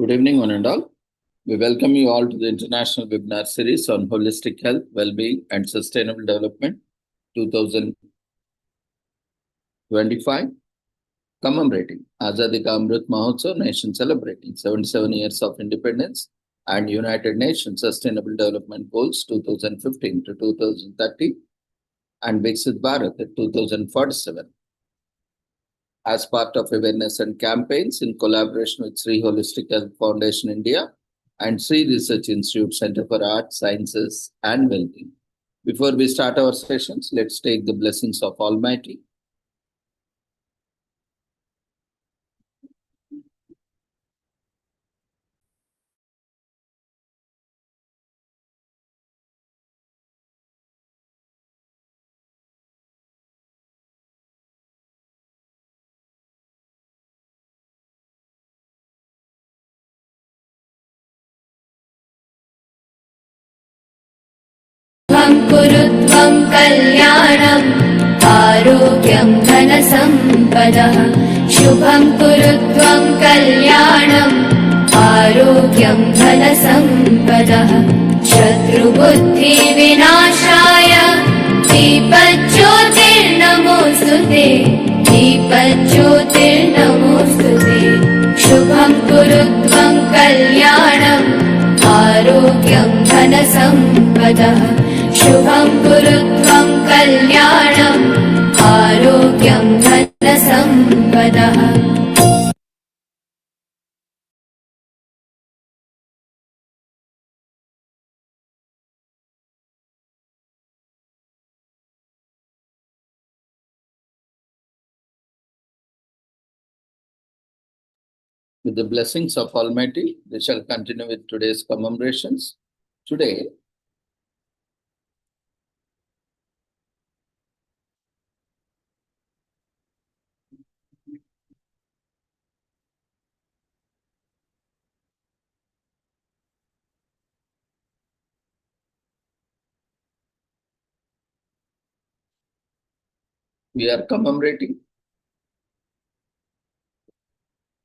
Good evening, one and all. We welcome you all to the International Webinar Series on Holistic Health, Well-being and Sustainable Development 2025, commemorating Azadi Ka Amrit Mahotsav, nation celebrating 77 years of independence and United Nations Sustainable Development Goals 2015 to 2030 and Viksit Bharat at 2047. As part of awareness and campaigns in collaboration with Sri Holistic Health Foundation India and Sri Research Institute Center for Arts, Sciences and Wellbeing. Before we start our sessions, let's take the blessings of Almighty. कुरुत्वं कल्याणम् आरोग्यं धनसम्पदः शुभं कुरुत्वं कल्याणम् आरोग्यं धनसम्पदः शत्रुबुद्धिविनाशाय दीपज्योतिर्नमोऽस्तुते दीपज्योतिर्नमोऽस्तुते शुभं कुरुत्वं कल्याणम् आरोग्यं धनसम्पदः शुभं कुरुत्वं कल्याणम् आरोग्यं धनसम्पदः With the blessings of Almighty, we shall continue with today's commemorations. Today, we are commemorating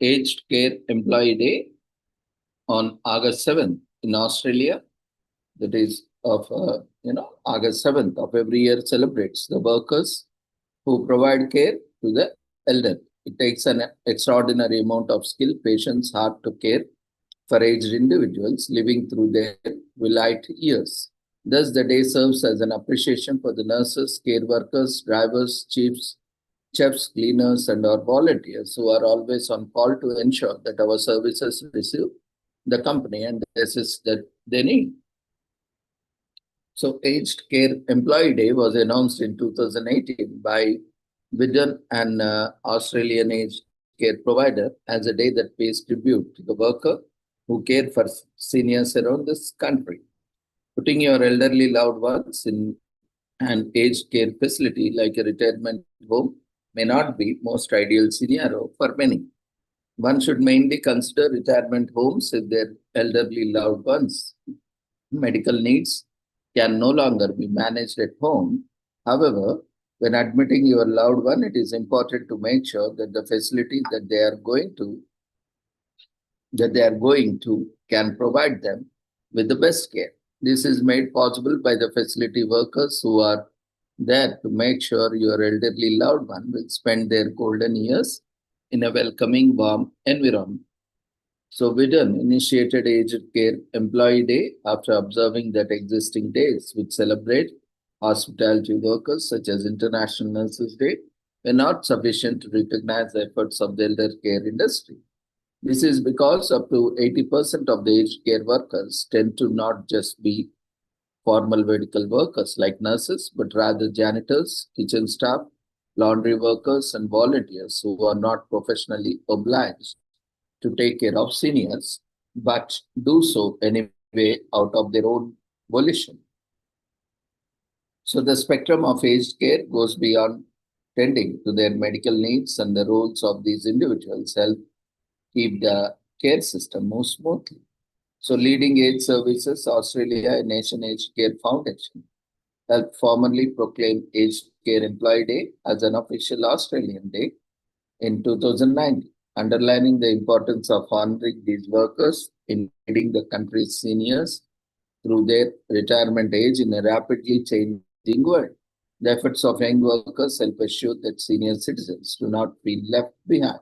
Aged Care Employee Day on August 7th in Australia. That is of August 7th of every year celebrates the workers who provide care to the elderly. It takes an extraordinary amount of skill, patience, heart to care for aged individuals living through their twilight years. Thus, the day serves as an appreciation for the nurses, care workers, drivers, chefs, cleaners, and our volunteers who are always on call to ensure that our services receive the company and the assist that they need. So, Aged Care Employee Day was announced in 2018 by Vidyan, an Australian aged care provider, as a day that pays tribute to the worker who care for seniors around this country. Putting your elderly loved ones in an aged care facility like a retirement home may not be most ideal scenario for many. One should mainly consider retirement homes if their elderly loved ones' medical needs can no longer be managed at home. However, when admitting your loved one, it is important to make sure that the facility that they are going to can provide them with the best care. This is made possible by the facility workers who are there to make sure your elderly loved one will spend their golden years in a welcoming, warm environment. So Vidyan initiated Aged Care Employee Day after observing that existing days which celebrate hospitality workers such as International Nurses Day were not sufficient to recognize the efforts of the elder care industry. This is because up to 80% of the aged care workers tend to not just be formal medical workers like nurses, but rather janitors, kitchen staff, laundry workers, and volunteers who are not professionally obliged to take care of seniors, but do so anyway out of their own volition. So the spectrum of aged care goes beyond tending to their medical needs, and the roles of these individuals help keep the care system move smoothly. So Leading Age Services Australia and Nation Aged Care Foundation helped formally proclaim Aged Care Employee Day as an official Australian day in 2019. underlining the importance of honoring these workers in guiding the country's seniors through their retirement age in a rapidly changing world. The efforts of young workers help assure that senior citizens do not feel left behind.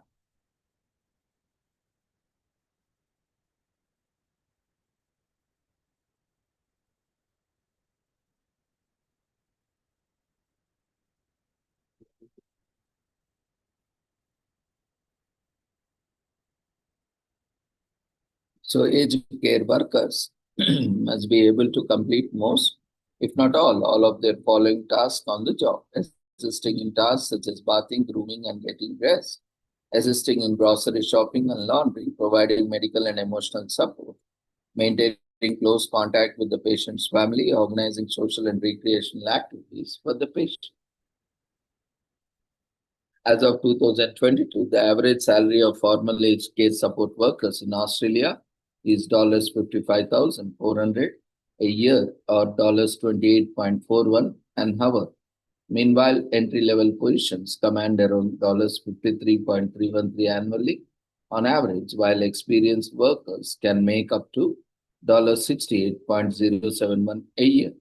So aged care workers must be able to complete most, if not all of their following tasks on the job, assisting in tasks such as bathing, grooming, and getting dressed, assisting in grocery shopping and laundry, providing medical and emotional support, maintaining close contact with the patient's family, organizing social and recreational activities for the patient. As of 2022, the average salary of formal aged care support workers in Australia is $55,400 a year or $28.41 an hour. Meanwhile, entry-level positions command around $53.313 annually on average, while experienced workers can make up to $68.071 a year.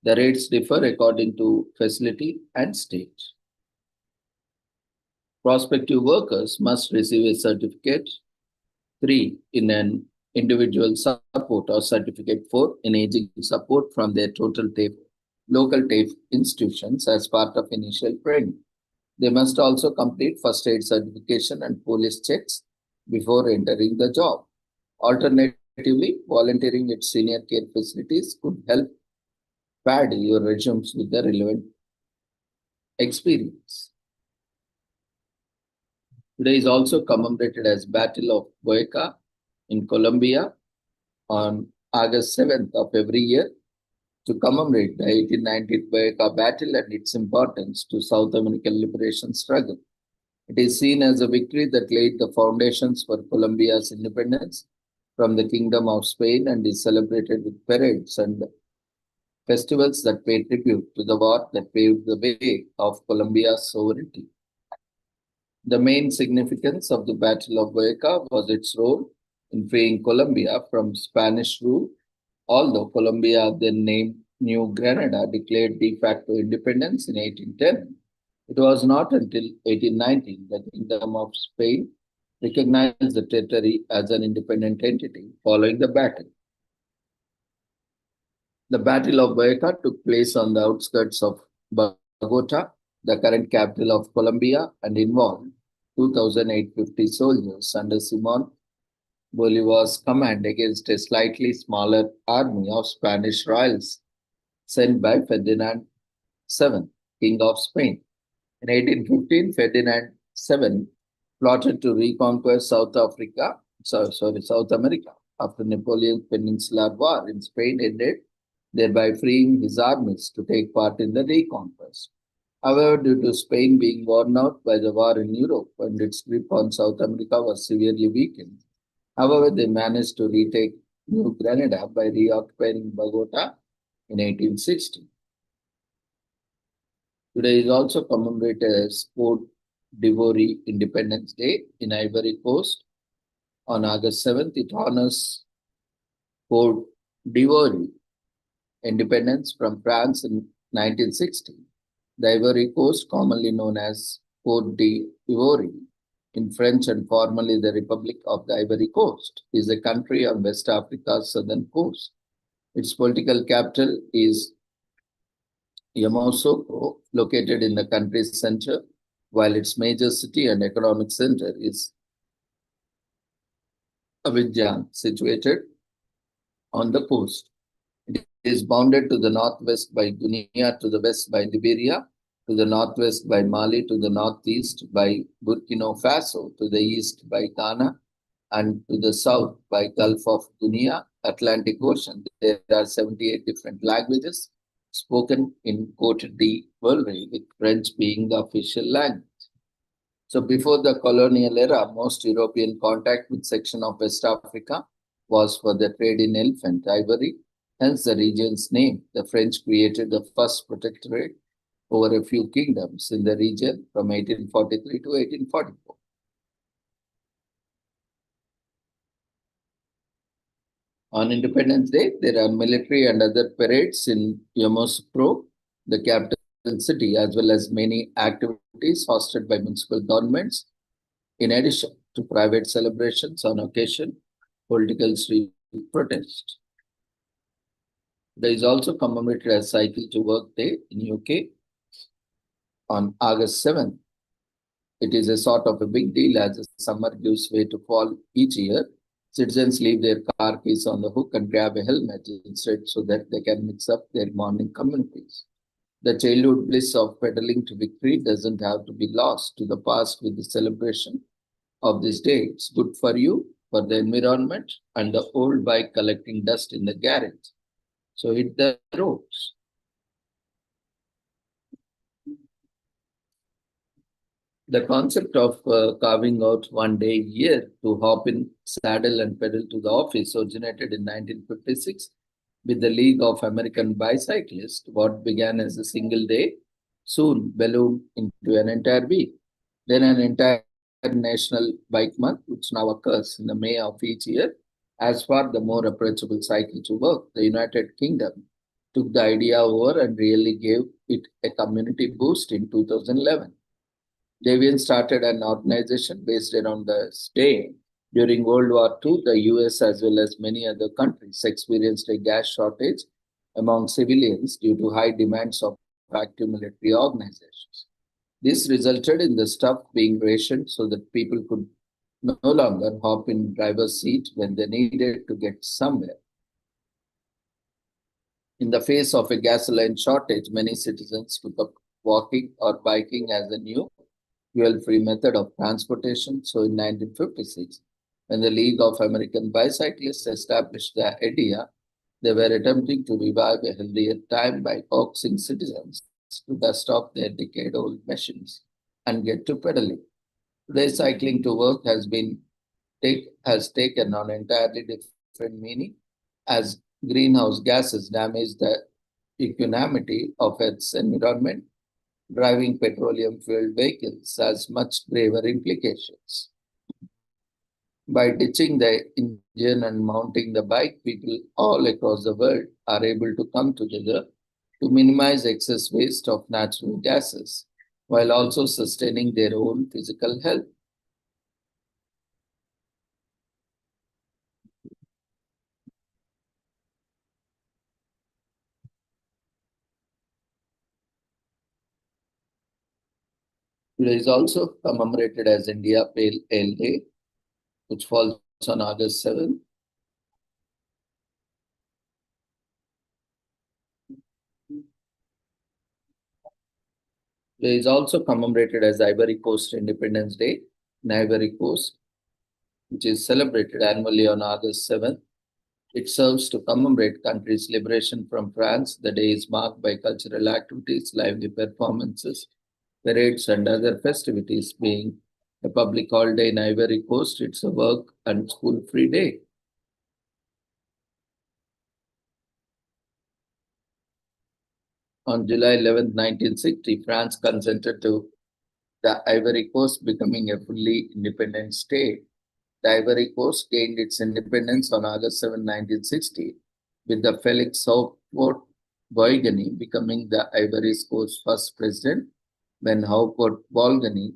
The rates differ according to facility and state. Prospective workers must receive a certificate 3 in an individual support or certificate 4 in aging support from their local TAFE institutions as part of initial training. They must also complete first aid certification and police checks before entering the job. Alternatively, volunteering at senior care facilities could help pad your resumes with the relevant experience. Today is also commemorated as Battle of Boyka in Colombia on August 7th of every year to commemorate the 1819 Boyka battle and its importance to South American liberation struggle. It is seen as a victory that laid the foundations for Colombia's independence from the Kingdom of Spain and is celebrated with parades and festivals that pay tribute to the war that paved the way of Colombia's sovereignty. The main significance of the Battle of Boyka was its role in freeing Colombia from Spanish rule. Although Colombia, then named New Granada, declared de facto independence in 1810, it was not until 1819 that the Kingdom of Spain recognized the territory as an independent entity following the battle. The Battle of Boyka took place on the outskirts of Bogota, the current capital of Colombia, and involved 2,850 soldiers under Simon Bolivar's command against a slightly smaller army of Spanish royals sent by Ferdinand VII, King of Spain. In 1815, Ferdinand VII plotted to reconquer South America after Napoleon's Peninsular War in Spain ended, thereby freeing his armies to take part in the reconquest. However, due to Spain being worn out by the war in Europe and its grip on South America was severely weakened, however, they managed to retake New Granada by reoccupying Bogota in 1860. Today is also commemorated as Côte d'Ivoire Independence Day in Ivory Coast. On August 7th, it honors Côte d'Ivoire independence from France in 1960. The Ivory Coast, commonly known as Côte d'Ivoire in French and formerly the Republic of the Ivory Coast, is a country on West Africa's southern coast. Its political capital is Yamoussoukro, located in the country's center, while its major city and economic center is Abidjan, situated on the coast. It is bounded to the northwest by Guinea, to the west by Liberia, to the northwest by Mali, to the northeast by Burkina Faso, to the east by Ghana, and to the south by Gulf of Guinea, Atlantic Ocean. There are 78 different languages spoken in Côte d'Ivoire, with French being the official language. So before the colonial era, most European contact with section of West Africa was for the trade in elephant ivory, hence the region's name. The French created the first protectorate over a few kingdoms in the region from 1843 to 1844. On Independence Day, there are military and other parades in Yamoussoukro, the capital city, as well as many activities hosted by municipal governments. In addition to private celebrations on occasion, political street protest. There is also commemorated as Cycle to Work Day in UK on August 7th. It is a sort of a big deal as the summer gives way to fall each year. Citizens leave their car keys on the hook and grab a helmet instead so that they can mix up their morning communities. The childhood bliss of pedaling to victory doesn't have to be lost to the past with the celebration of this day. It's good for you, for the environment, and the old bike collecting dust in the garage. So hit the roads. The concept of carving out one day a year to hop in, saddle, and pedal to the office originated in 1956 with the League of American Bicyclists. What began as a single day soon ballooned into an entire week, then an entire national bike month, which now occurs in the May of each year. As for the more approachable cycle to work, the United Kingdom took the idea over and really gave it a community boost in 2011. Devian started an organization based around the day. During World War II, the US, as well as many other countries, experienced a gas shortage among civilians due to high demands of active military organizations. This resulted in the stuff being rationed so that people could no longer hop in driver's seat when they needed to get somewhere. In the face of a gasoline shortage, many citizens took up walking or biking as a new fuel-free method of transportation. So in 1956, when the League of American Bicyclists established the idea, they were attempting to revive a healthier time by coaxing citizens to dust off their decade-old machines and get to pedaling. Today, cycling to work has taken on entirely different meaning as greenhouse gases damage the equanimity of its environment. Driving petroleum fueled vehicles has much graver implications. By ditching the engine and mounting the bike, people all across the world are able to come together to minimize excess waste of natural gases while also sustaining their own physical health. It is also commemorated as India Pale Ale Day, which falls on August 7th. It is also commemorated as Ivory Coast Independence Day in Ivory Coast, which is celebrated annually on August 7th. It serves to commemorate country's liberation from France. The day is marked by cultural activities, lively performances, parades, and other festivities. Being a public holiday in Ivory Coast, it's a work and school-free day. On July 11, 1960, France consented to the Ivory Coast becoming a fully independent state. The Ivory Coast gained its independence on August 7, 1960, with the Felix Houphouët Boigny becoming the Ivory Coast's first president. When Boigny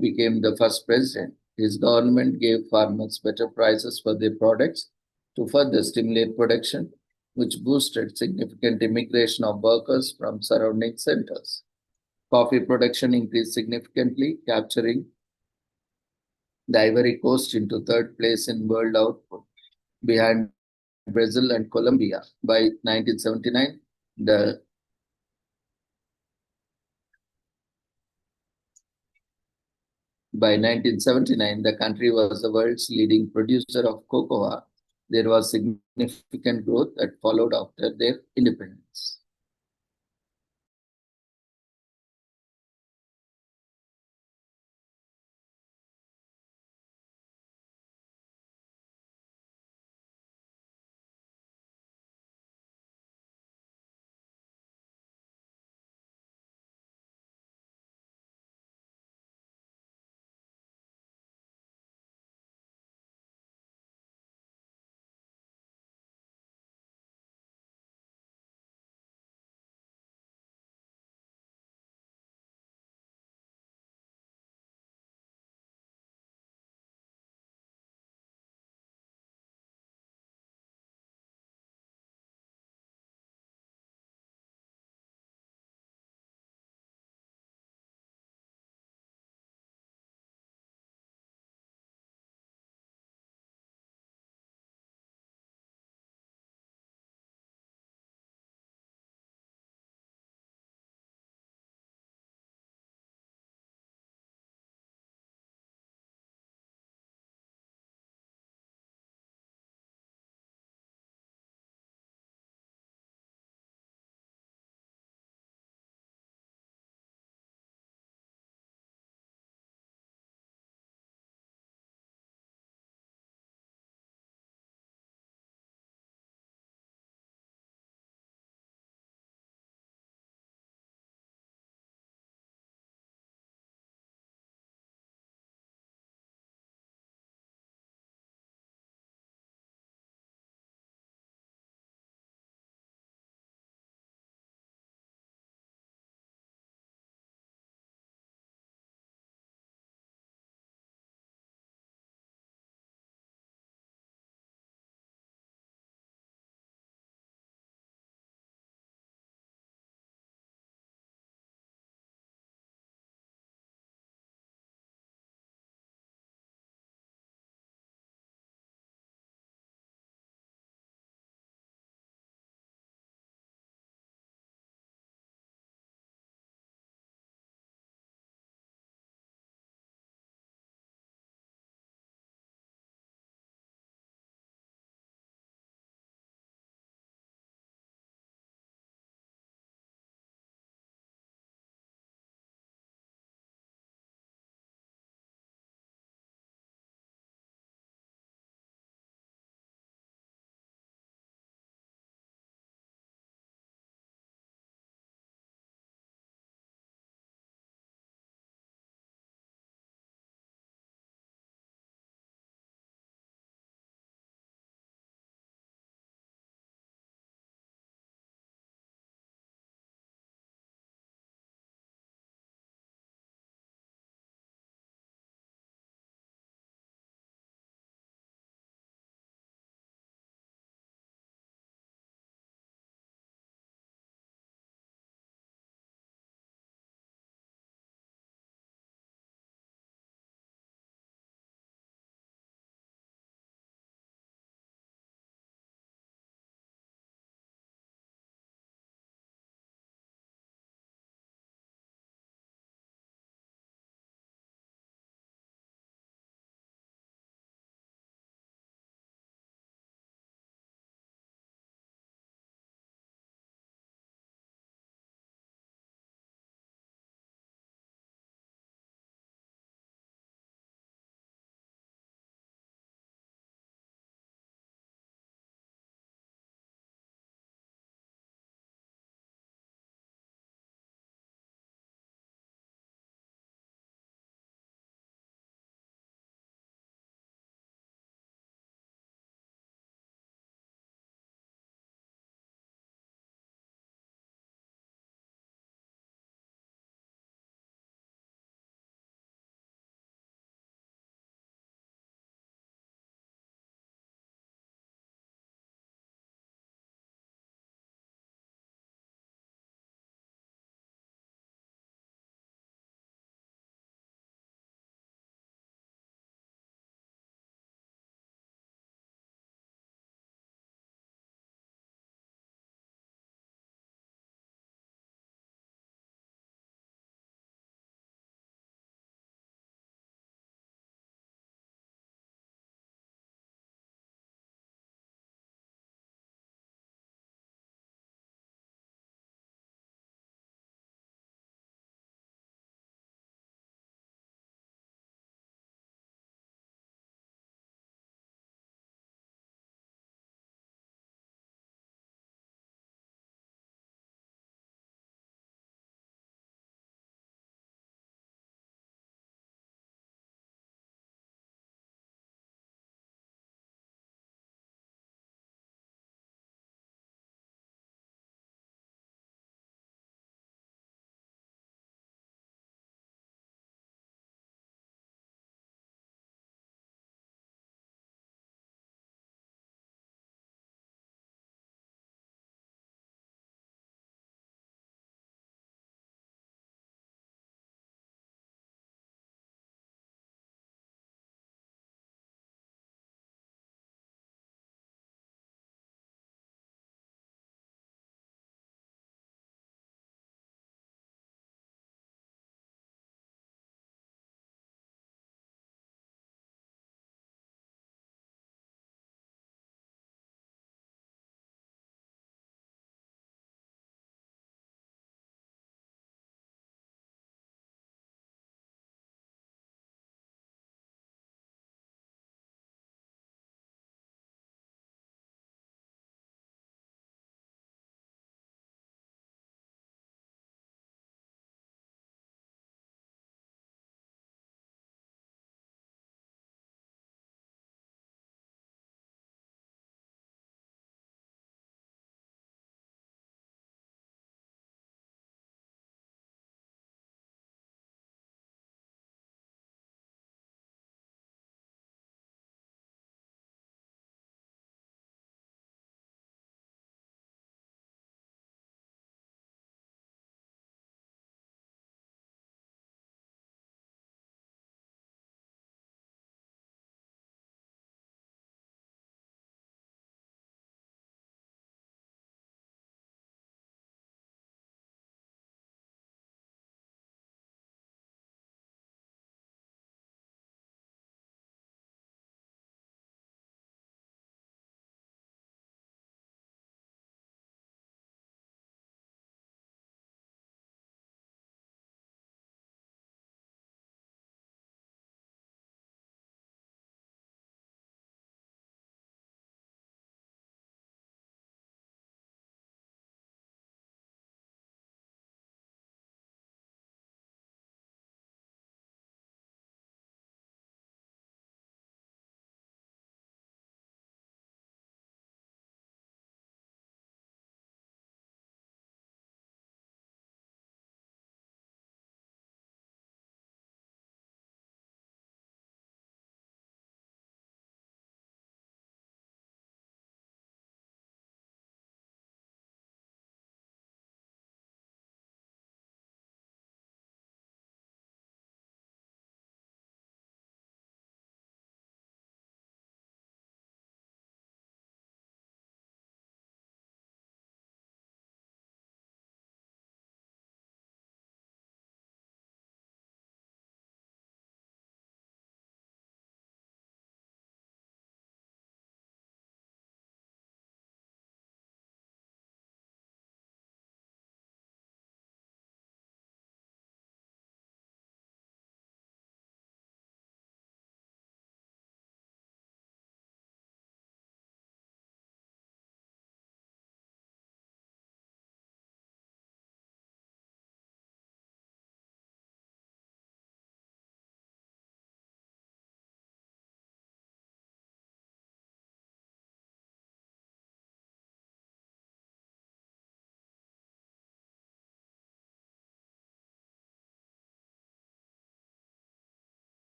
became the first president, his government gave farmers better prices for their products to further stimulate production, which boosted significant immigration of workers from surrounding centers. Coffee production increased significantly, capturing the Ivory Coast into third place in world output, behind Brazil and Colombia. By 1979, the country was the world's leading producer of cocoa. There was significant growth that followed after their independence.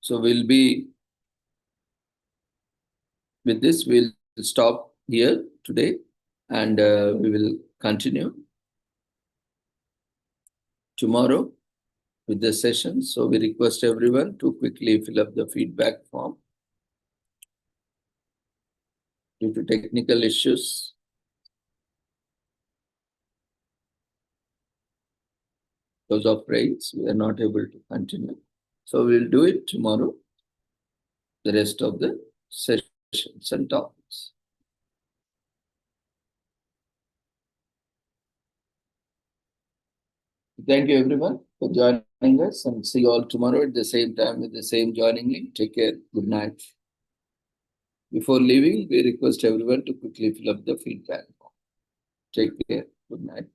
So we'll be, with this, we'll stop here today, and we will continue tomorrow with the session. So we request everyone to quickly fill up the feedback form. Due to technical issues, because of rains, we are not able to continue. So we'll do it tomorrow, the rest of the sessions and topics. Thank you everyone for joining us, and see you all tomorrow at the same time with the same joining link. Take care. Good night. Before leaving, we request everyone to quickly fill up the feedback form. Take care. Good night.